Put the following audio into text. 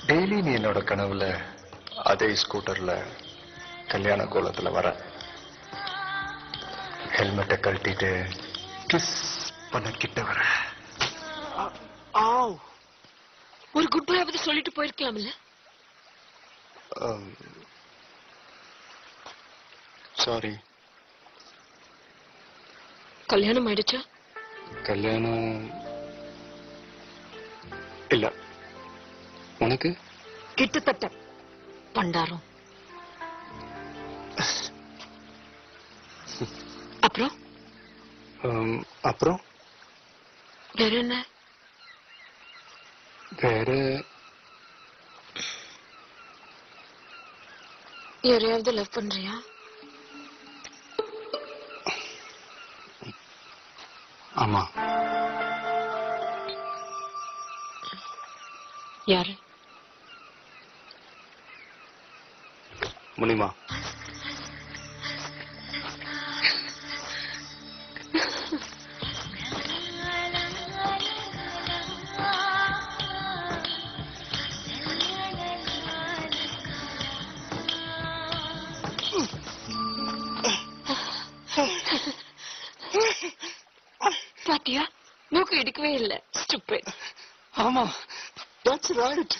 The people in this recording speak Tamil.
டெய்லி நீ என்னோட கனவுல அதே ஸ்கூட்டர்ல கல்யாண கோலத்துல வர. ஹெல்மெட்டை கழட்டிட்டு கிஸ் பண்ண கிட்ட வர. ஒரு குட் பை பத்தி சொல்லிட்டு போயிருக்கலாம்ல. சாரி. கல்யாணம் ஆயிடுச்சா? கல்யாணம் இல்ல. உனக்கு? கிட்டத்தட்ட பண்டாரம். அப்புறம் அப்புறம் வேற என்ன? வேற யாரையாவது லவ் பண்றியா? ஆமா. யாரு? முனிமா. பாத்தியா, மூக்கு இடிக்கவே இல்லை. ஆமா, that's right.